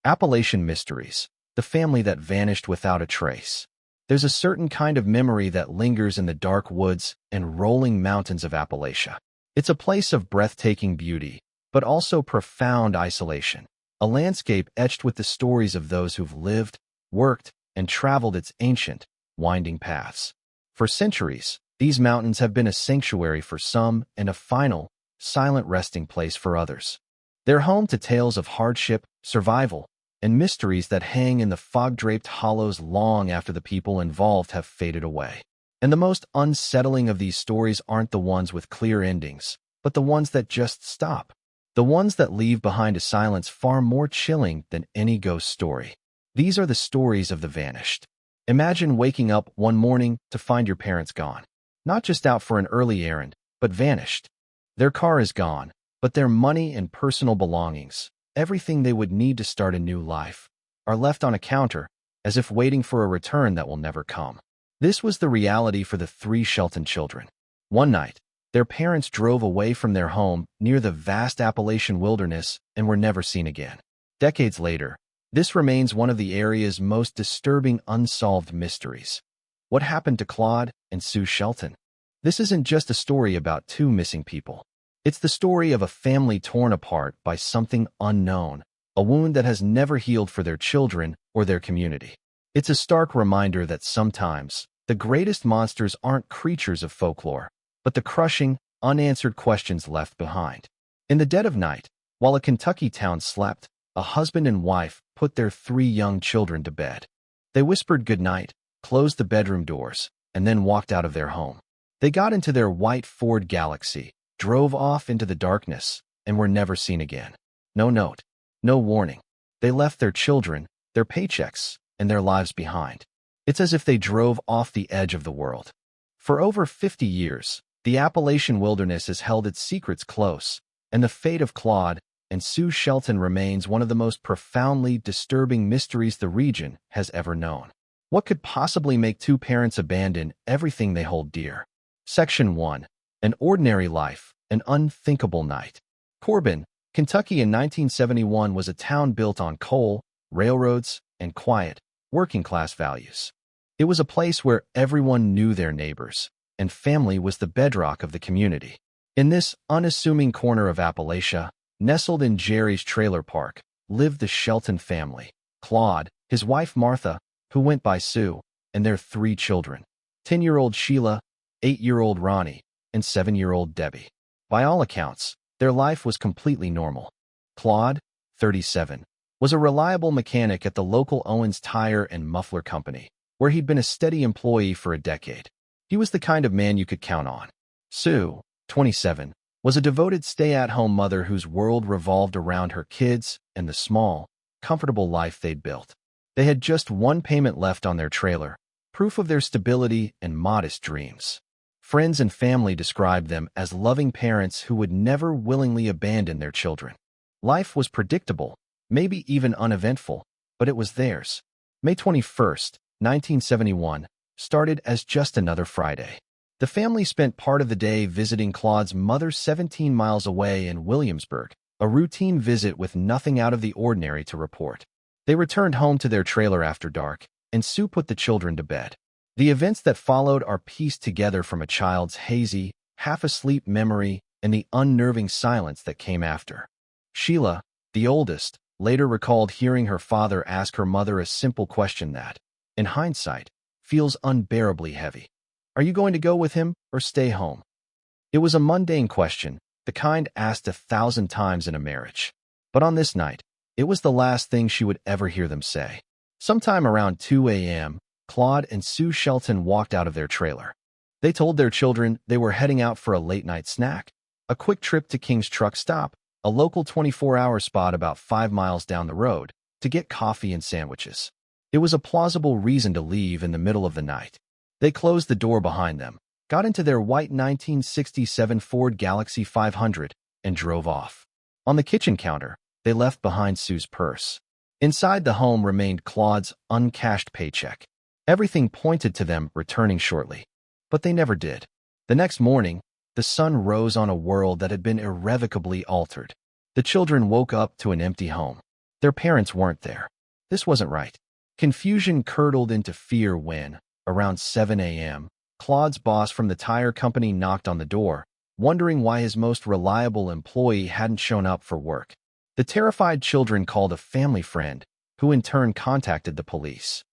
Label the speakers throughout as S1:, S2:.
S1: Appalachian Mysteries, the family that vanished without a trace. There's a certain kind of memory that lingers in the dark woods and rolling mountains of Appalachia. It's a place of breathtaking beauty, but also profound isolation. A landscape etched with the stories of those who've lived, worked, and traveled its ancient, winding paths. For centuries, these mountains have been a sanctuary for some and a final, silent resting place for others. They're home to tales of hardship, survival, and mysteries that hang in the fog-draped hollows long after the people involved have faded away. And the most unsettling of these stories aren't the ones with clear endings, but the ones that just stop. The ones that leave behind a silence far more chilling than any ghost story. These are the stories of the vanished. Imagine waking up one morning to find your parents gone. Not just out for an early errand, but vanished. Their car is gone, but their money and personal belongings, everything they would need to start a new life, are left on a counter, as if waiting for a return that will never come. This was the reality for the three Shelton children. One night, their parents drove away from their home near the vast Appalachian wilderness and were never seen again. Decades later, this remains one of the area's most disturbing unsolved mysteries. What happened to Claude and Sue Shelton? This isn't just a story about two missing people. It's the story of a family torn apart by something unknown, a wound that has never healed for their children or their community. It's a stark reminder that sometimes the greatest monsters aren't creatures of folklore, but the crushing, unanswered questions left behind. In the dead of night, while a Kentucky town slept, a husband and wife put their three young children to bed. They whispered goodnight, closed the bedroom doors, and then walked out of their home. They got into their white Ford Galaxy, drove off into the darkness, and were never seen again. No note, no warning. They left their children, their paychecks, and their lives behind. It's as if they drove off the edge of the world. For over 50 years, the Appalachian wilderness has held its secrets close, and the fate of Claude and Sue Shelton remains one of the most profoundly disturbing mysteries the region has ever known. What could possibly make two parents abandon everything they hold dear? Section 1. An Ordinary Life, an Unthinkable Night. Corbin, Kentucky in 1971 was a town built on coal, railroads, and quiet, working-class values. It was a place where everyone knew their neighbors, and family was the bedrock of the community. In this unassuming corner of Appalachia, nestled in Jerry's trailer park, lived the Shelton family: Claude, his wife Martha, who went by Sue, and their three children: 10-year-old Sheila, 8-year-old Ronnie, and 7-year-old Debbie. By all accounts, their life was completely normal. Claude, 37, was a reliable mechanic at the local Owens Tire and Muffler Company, where he'd been a steady employee for a decade. He was the kind of man you could count on. Sue, 27, was a devoted stay-at-home mother whose world revolved around her kids and the small, comfortable life they'd built. They had just one payment left on their trailer, proof of their stability and modest dreams. Friends and family described them as loving parents who would never willingly abandon their children. Life was predictable, maybe even uneventful, but it was theirs. May 21st, 1971, started as just another Friday. The family spent part of the day visiting Claude's mother 17 miles away in Williamsburg, a routine visit with nothing out of the ordinary to report. They returned home to their trailer after dark, and Sue put the children to bed. The events that followed are pieced together from a child's hazy, half-asleep memory and the unnerving silence that came after. Sheila, the oldest, later recalled hearing her father ask her mother a simple question that, in hindsight, feels unbearably heavy. "Are you going to go with him or stay home?" It was a mundane question, the kind asked 1,000 times in a marriage. But on this night, it was the last thing she would ever hear them say. Sometime around 2 a.m., Claude and Sue Shelton walked out of their trailer. They told their children they were heading out for a late-night snack, a quick trip to King's Truck Stop, a local 24-hour spot about 5 miles down the road, to get coffee and sandwiches. It was a plausible reason to leave in the middle of the night. They closed the door behind them, got into their white 1967 Ford Galaxy 500, and drove off. On the kitchen counter, they left behind Sue's purse. Inside the home remained Claude's uncashed paycheck. Everything pointed to them returning shortly, but they never did. The next morning, the sun rose on a world that had been irrevocably altered. The children woke up to an empty home. Their parents weren't there. This wasn't right. Confusion curdled into fear when, around 7 a.m., Claude's boss from the tire company knocked on the door, wondering why his most reliable employee hadn't shown up for work. The terrified children called a family friend, who in turn contacted the police.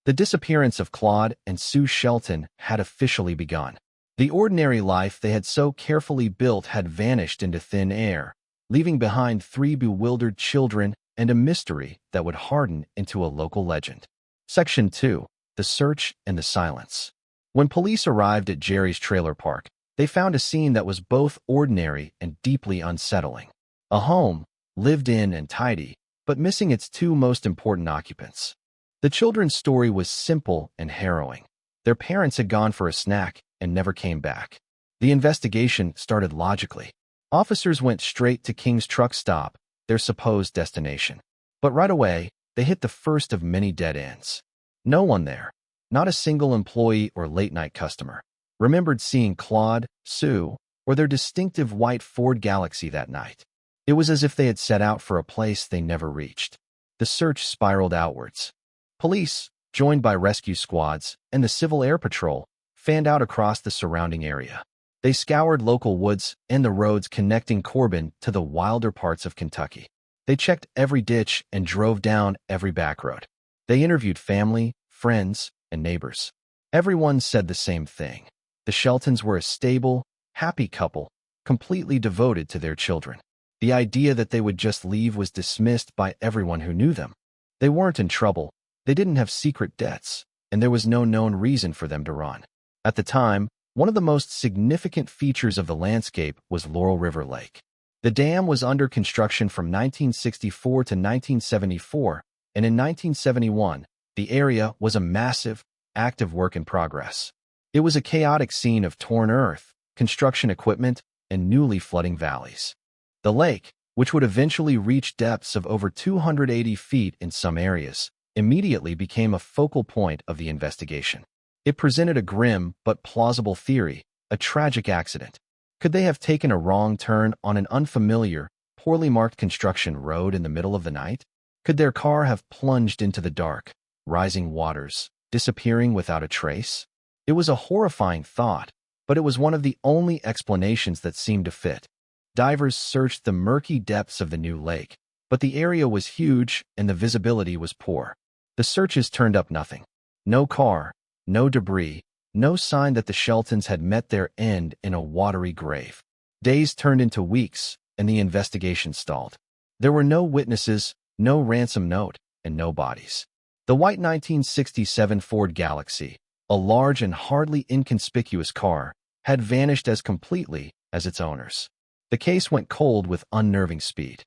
S1: The disappearance of Claude and Sue Shelton had officially begun. The ordinary life they had so carefully built had vanished into thin air, leaving behind 3 bewildered children and a mystery that would harden into a local legend. Section 2. The Search and the Silence. When police arrived at Jerry's trailer park, they found a scene that was both ordinary and deeply unsettling. A home, lived in and tidy, but missing its 2 most important occupants. The children's story was simple and harrowing. Their parents had gone for a snack and never came back. The investigation started logically. Officers went straight to King's truck stop, their supposed destination. But right away, they hit the first of many dead ends. No one there, not a single employee or late-night customer, remembered seeing Claude, Sue, or their distinctive white Ford Galaxy that night. It was as if they had set out for a place they never reached. The search spiraled outwards. Police, joined by rescue squads and the Civil Air Patrol, fanned out across the surrounding area. They scoured local woods and the roads connecting Corbin to the wilder parts of Kentucky. They checked every ditch and drove down every back road. They interviewed family, friends, and neighbors. Everyone said the same thing. The Sheltons were a stable, happy couple, completely devoted to their children. The idea that they would just leave was dismissed by everyone who knew them. They weren't in trouble, they didn't have secret debts, and there was no known reason for them to run. At the time, one of the most significant features of the landscape was Laurel River Lake. The dam was under construction from 1964 to 1974, and in 1971, the area was a massive, active work in progress. It was a chaotic scene of torn earth, construction equipment, and newly flooding valleys. The lake, which would eventually reach depths of over 280 feet in some areas, immediately became a focal point of the investigation. It presented a grim but plausible theory, a tragic accident. Could they have taken a wrong turn on an unfamiliar, poorly marked construction road in the middle of the night? Could their car have plunged into the dark, rising waters, disappearing without a trace? It was a horrifying thought, but it was one of the only explanations that seemed to fit. Divers searched the murky depths of the new lake, but the area was huge and the visibility was poor. The searches turned up nothing. No car, no debris, no sign that the Sheltons had met their end in a watery grave. Days turned into weeks, and the investigation stalled. There were no witnesses, no ransom note, and no bodies. The white 1967 Ford Galaxy, a large and hardly inconspicuous car, had vanished as completely as its owners. The case went cold with unnerving speed.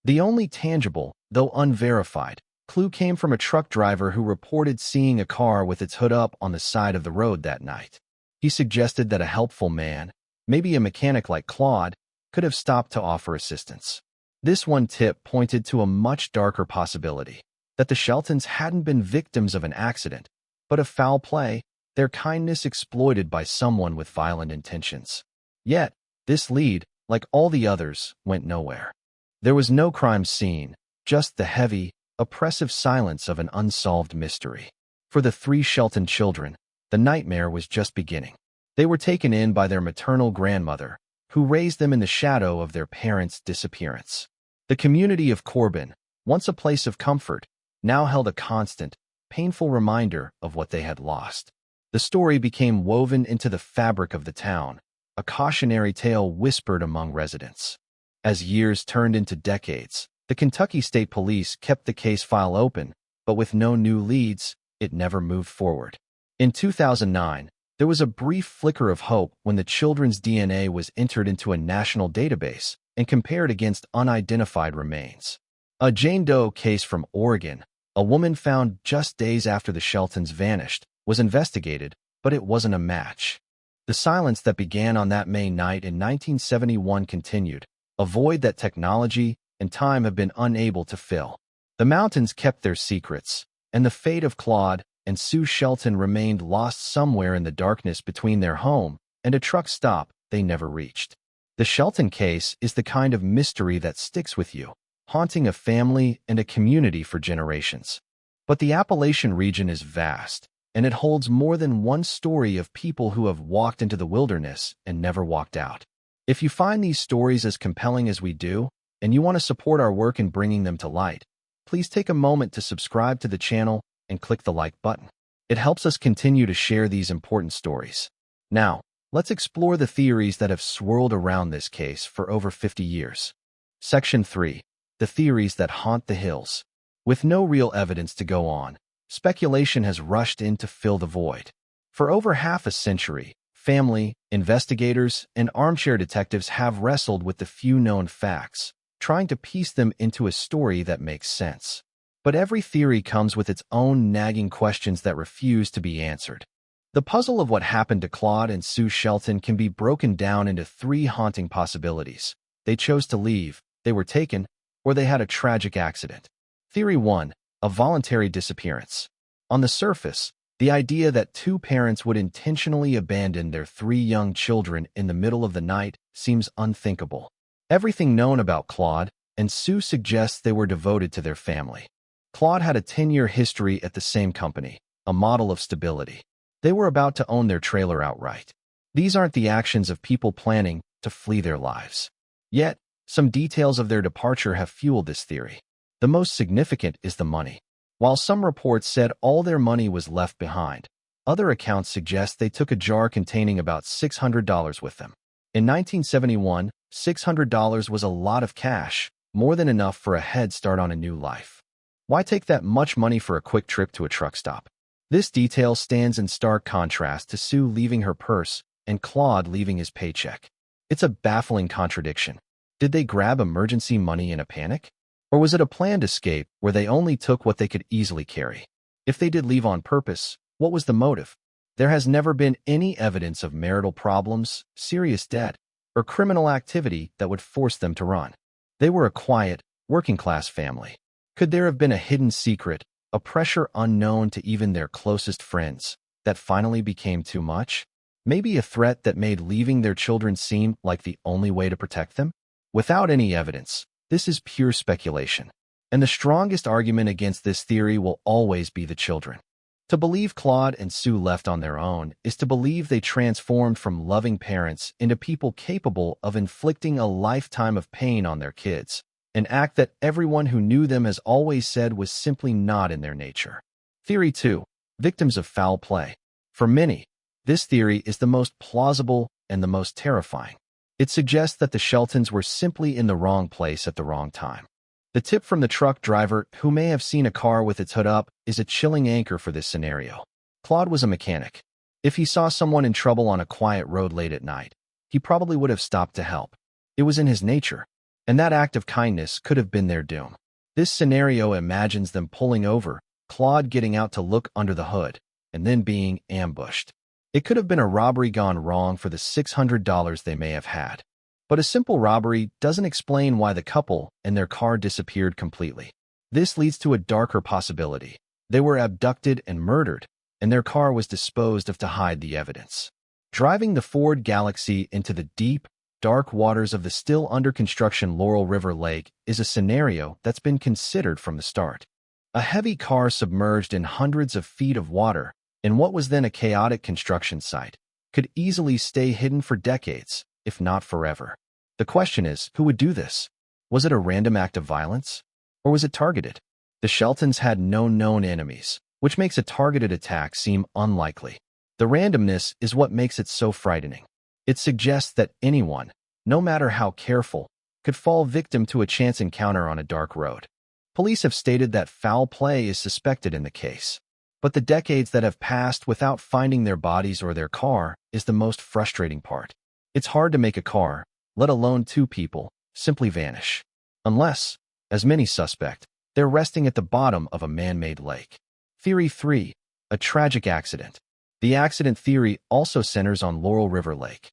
S1: The only tangible, though unverified, clue came from a truck driver who reported seeing a car with its hood up on the side of the road that night. He suggested that a helpful man, maybe a mechanic like Claude, could have stopped to offer assistance. This one tip pointed to a much darker possibility, that the Sheltons hadn't been victims of an accident, but of foul play, their kindness exploited by someone with violent intentions. Yet, this lead, like all the others, went nowhere. There was no crime scene, just the heavy, oppressive silence of an unsolved mystery. For the 3 Shelton children, the nightmare was just beginning. They were taken in by their maternal grandmother, who raised them in the shadow of their parents' disappearance. The community of Corbin, once a place of comfort, now held a constant, painful reminder of what they had lost. The story became woven into the fabric of the town, a cautionary tale whispered among residents. As years turned into decades, the Kentucky State Police kept the case file open, but with no new leads, it never moved forward. In 2009, there was a brief flicker of hope when the children's DNA was entered into a national database and compared against unidentified remains. A Jane Doe case from Oregon, a woman found just days after the Sheltons vanished, was investigated, but it wasn't a match. The silence that began on that May night in 1971 continued, a void that technology and time have been unable to fill. The mountains kept their secrets, and the fate of Claude and Sue Shelton remained lost somewhere in the darkness between their home and a truck stop they never reached. The Shelton case is the kind of mystery that sticks with you, haunting a family and a community for generations. But the Appalachian region is vast, and it holds more than one story of people who have walked into the wilderness and never walked out. If you find these stories as compelling as we do, and you want to support our work in bringing them to light, please take a moment to subscribe to the channel and click the like button. It helps us continue to share these important stories. Now, let's explore the theories that have swirled around this case for over 50 years. Section 3. The theories that haunt the hills. With no real evidence to go on, speculation has rushed in to fill the void. For over half a century, family, investigators, and armchair detectives have wrestled with the few known facts, trying to piece them into a story that makes sense. But every theory comes with its own nagging questions that refuse to be answered. The puzzle of what happened to Claude and Sue Shelton can be broken down into three haunting possibilities. They chose to leave, they were taken, or they had a tragic accident. Theory 1. A voluntary disappearance. On the surface, the idea that two parents would intentionally abandon their three young children in the middle of the night seems unthinkable. Everything known about Claude and Sue suggests they were devoted to their family. Claude had a 10-year history at the same company, a model of stability. They were about to own their trailer outright. These aren't the actions of people planning to flee their lives. Yet, some details of their departure have fueled this theory. The most significant is the money. While some reports said all their money was left behind, other accounts suggest they took a jar containing about $600 with them. In 1971, $600 was a lot of cash, more than enough for a head start on a new life. Why take that much money for a quick trip to a truck stop? This detail stands in stark contrast to Sue leaving her purse and Claude leaving his paycheck. It's a baffling contradiction. Did they grab emergency money in a panic? Or was it a planned escape where they only took what they could easily carry? If they did leave on purpose, what was the motive? There has never been any evidence of marital problems, serious debt, or criminal activity that would force them to run. They were a quiet, working-class family. Could there have been a hidden secret, a pressure unknown to even their closest friends, that finally became too much? Maybe a threat that made leaving their children seem like the only way to protect them? Without any evidence, this is pure speculation. And the strongest argument against this theory will always be the children. To believe Claude and Sue left on their own is to believe they transformed from loving parents into people capable of inflicting a lifetime of pain on their kids, an act that everyone who knew them has always said was simply not in their nature. Theory 2. Victims of foul play. For many, this theory is the most plausible and the most terrifying. It suggests that the Sheltons were simply in the wrong place at the wrong time. The tip from the truck driver, who may have seen a car with its hood up, is a chilling anchor for this scenario. Claude was a mechanic. If he saw someone in trouble on a quiet road late at night, he probably would have stopped to help. It was in his nature, and that act of kindness could have been their doom. This scenario imagines them pulling over, Claude getting out to look under the hood, and then being ambushed. It could have been a robbery gone wrong for the $600 they may have had. But a simple robbery doesn't explain why the couple and their car disappeared completely. This leads to a darker possibility. They were abducted and murdered, and their car was disposed of to hide the evidence. Driving the Ford Galaxy into the deep, dark waters of the still under-construction Laurel River Lake is a scenario that's been considered from the start. A heavy car submerged in hundreds of feet of water in what was then a chaotic construction site could easily stay hidden for decades, if not forever. The question is, who would do this? Was it a random act of violence? Or was it targeted? The Sheltons had no known enemies, which makes a targeted attack seem unlikely. The randomness is what makes it so frightening. It suggests that anyone, no matter how careful, could fall victim to a chance encounter on a dark road. Police have stated that foul play is suspected in the case. But the decades that have passed without finding their bodies or their car is the most frustrating part. It's hard to make a car, let alone two people, simply vanish. Unless, as many suspect, they're resting at the bottom of a man-made lake. Theory 3. A tragic accident. The accident theory also centers on Laurel River Lake.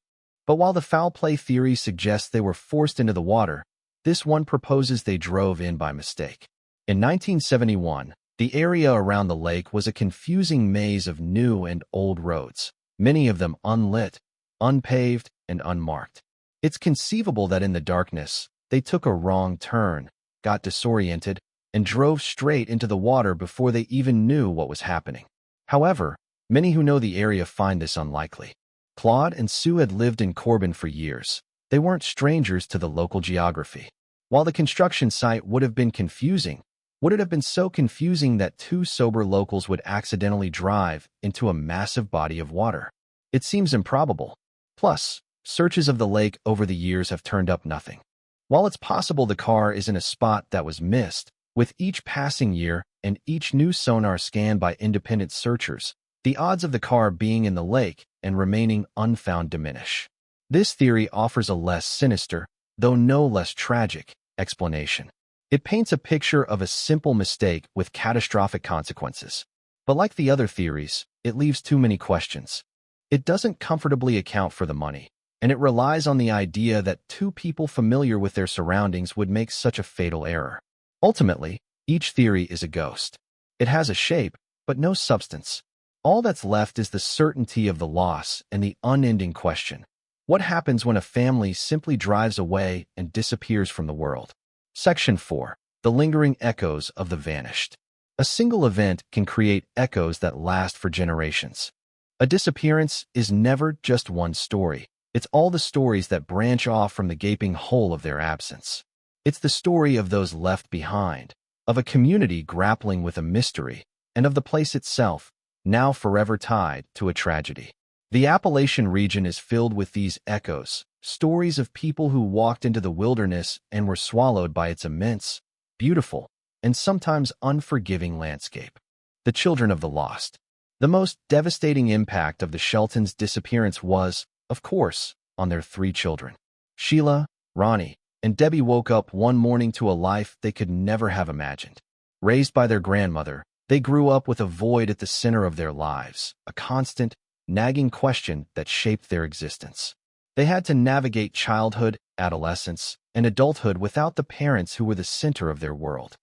S1: But while the foul play theory suggests they were forced into the water, this one proposes they drove in by mistake. In 1971, the area around the lake was a confusing maze of new and old roads, many of them unlit, unpaved, and unmarked. It's conceivable that in the darkness, they took a wrong turn, got disoriented, and drove straight into the water before they even knew what was happening. However, many who know the area find this unlikely. Claude and Sue had lived in Corbin for years. They weren't strangers to the local geography. While the construction site would have been confusing, would it have been so confusing that two sober locals would accidentally drive into a massive body of water? It seems improbable. Plus, searches of the lake over the years have turned up nothing. While it's possible the car is in a spot that was missed, with each passing year and each new sonar scan by independent searchers, the odds of the car being in the lake and remaining unfound diminish. This theory offers a less sinister, though no less tragic, explanation. It paints a picture of a simple mistake with catastrophic consequences. But like the other theories, it leaves too many questions. It doesn't comfortably account for the money, and it relies on the idea that two people familiar with their surroundings would make such a fatal error. Ultimately, each theory is a ghost. It has a shape, but no substance. All that's left is the certainty of the loss and the unending question: what happens when a family simply drives away and disappears from the world? Section 4. The lingering echoes of the vanished. A single event can create echoes that last for generations. A disappearance is never just one story. It's all the stories that branch off from the gaping hole of their absence. It's the story of those left behind, of a community grappling with a mystery, and of the place itself, now forever tied to a tragedy. The Appalachian region is filled with these echoes, stories of people who walked into the wilderness and were swallowed by its immense, beautiful, and sometimes unforgiving landscape. The children of the lost. The most devastating impact of the Sheltons' disappearance was, of course, on their three children. Sheila, Ronnie, and Debbie woke up one morning to a life they could never have imagined. Raised by their grandmother, they grew up with a void at the center of their lives, a constant, nagging question that shaped their existence. They had to navigate childhood, adolescence, and adulthood without the parents who were the center of their world.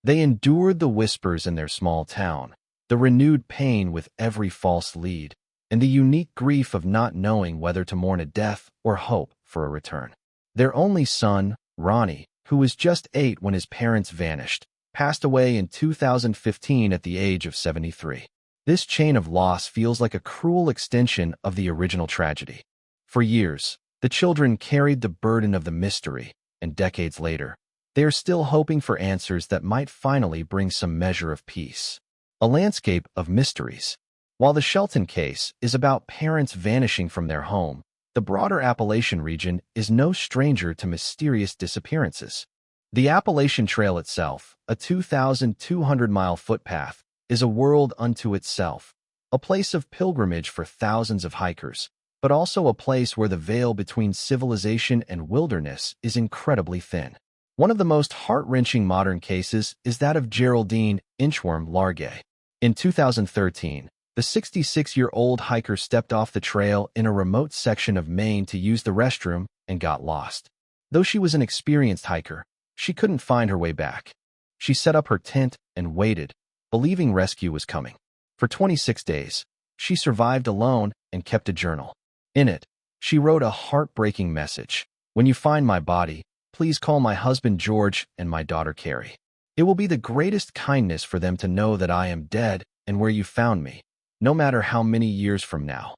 S1: They endured the whispers in their small town, the renewed pain with every false lead, and the unique grief of not knowing whether to mourn a death or hope for a return. Their only son, Ronnie, who was just 8 when his parents vanished, passed away in 2015 at the age of 73. This chain of loss feels like a cruel extension of the original tragedy. For years, the children carried the burden of the mystery, and decades later, they are still hoping for answers that might finally bring some measure of peace. A landscape of mysteries. While the Shelton case is about parents vanishing from their home, the broader Appalachian region is no stranger to mysterious disappearances. The Appalachian Trail itself, a 2,200-mile footpath, is a world unto itself, a place of pilgrimage for thousands of hikers, but also a place where the veil between civilization and wilderness is incredibly thin. One of the most heart-wrenching modern cases is that of Geraldine Inchworm Largay. In 2013, the 66-year-old hiker stepped off the trail in a remote section of Maine to use the restroom and got lost. Though she was an experienced hiker, she couldn't find her way back. She set up her tent and waited, believing rescue was coming. For 26 days, she survived alone and kept a journal. In it, she wrote a heartbreaking message: "When you find my body, please call my husband George and my daughter Carrie. It will be the greatest kindness for them to know that I am dead and where you found me, no matter how many years from now."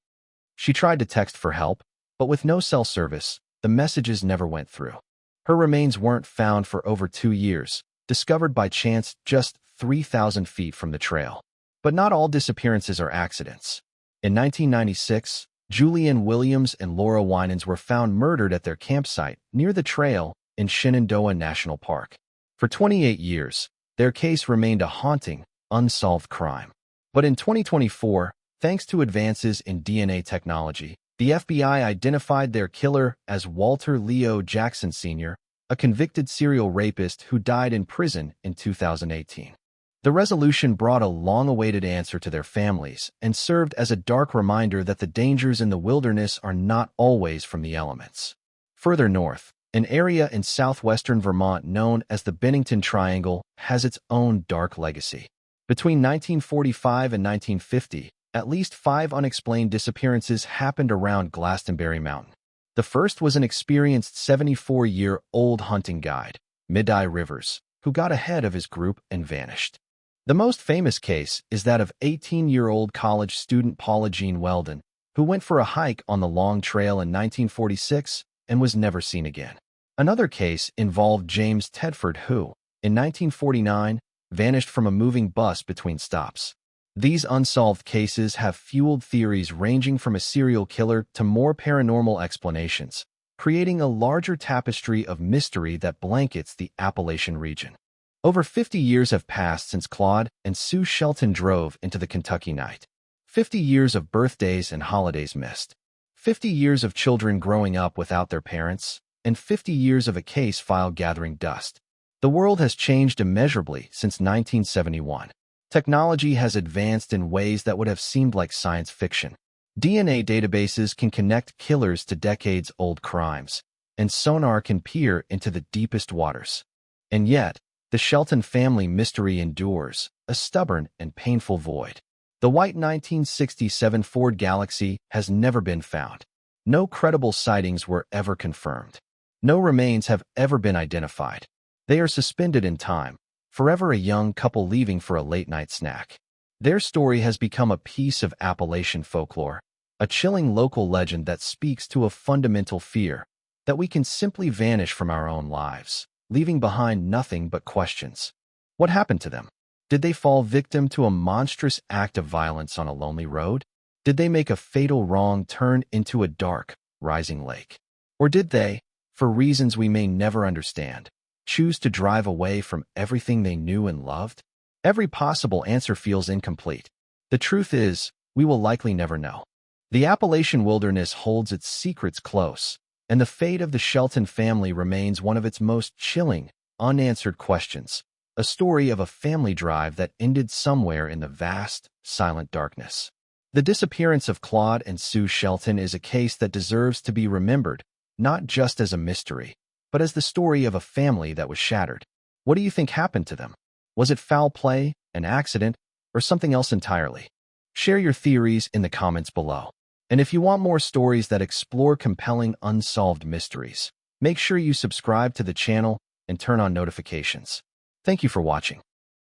S1: She tried to text for help, but with no cell service, the messages never went through. Her remains weren't found for over 2 years, discovered by chance just 3,000 feet from the trail. But not all disappearances are accidents. In 1996, Julianne Williams and Laura Winans were found murdered at their campsite near the trail in Shenandoah National Park. For 28 years, their case remained a haunting, unsolved crime. But in 2024, thanks to advances in DNA technology, the FBI identified their killer as Walter Leo Jackson Sr., a convicted serial rapist who died in prison in 2018. The resolution brought a long-awaited answer to their families and served as a dark reminder that the dangers in the wilderness are not always from the elements. Further north, an area in southwestern Vermont known as the Bennington Triangle has its own dark legacy. Between 1945 and 1950, at least 5 unexplained disappearances happened around Glastonbury Mountain. The first was an experienced 74-year-old hunting guide, Mideye Rivers, who got ahead of his group and vanished. The most famous case is that of 18-year-old college student Paula Jean Weldon, who went for a hike on the Long Trail in 1946 and was never seen again. Another case involved James Tedford, who, in 1949, vanished from a moving bus between stops. These unsolved cases have fueled theories ranging from a serial killer to more paranormal explanations, creating a larger tapestry of mystery that blankets the Appalachian region. Over 50 years have passed since Claude and Sue Shelton drove into the Kentucky night. 50 years of birthdays and holidays missed. 50 years of children growing up without their parents, and 50 years of a case file gathering dust. The world has changed immeasurably since 1971. Technology has advanced in ways that would have seemed like science fiction. DNA databases can connect killers to decades-old crimes, and sonar can peer into the deepest waters. And yet, the Shelton family mystery endures, a stubborn and painful void. The white 1967 Ford Galaxy has never been found. No credible sightings were ever confirmed. No remains have ever been identified. They are suspended in time, forever a young couple leaving for a late-night snack. Their story has become a piece of Appalachian folklore, a chilling local legend that speaks to a fundamental fear that we can simply vanish from our own lives, leaving behind nothing but questions. What happened to them? Did they fall victim to a monstrous act of violence on a lonely road? Did they make a fatal wrong turn into a dark, rising lake? Or did they, for reasons we may never understand, choose to drive away from everything they knew and loved? Every possible answer feels incomplete. The truth is, we will likely never know. The Appalachian wilderness holds its secrets close, and the fate of the Shelton family remains one of its most chilling, unanswered questions, a story of a family drive that ended somewhere in the vast, silent darkness. The disappearance of Claude and Sue Shelton is a case that deserves to be remembered, not just as a mystery, but as the story of a family that was shattered. What do you think happened to them? Was it foul play, an accident, or something else entirely? Share your theories in the comments below. And if you want more stories that explore compelling unsolved mysteries, make sure you subscribe to the channel and turn on notifications. Thank you for watching.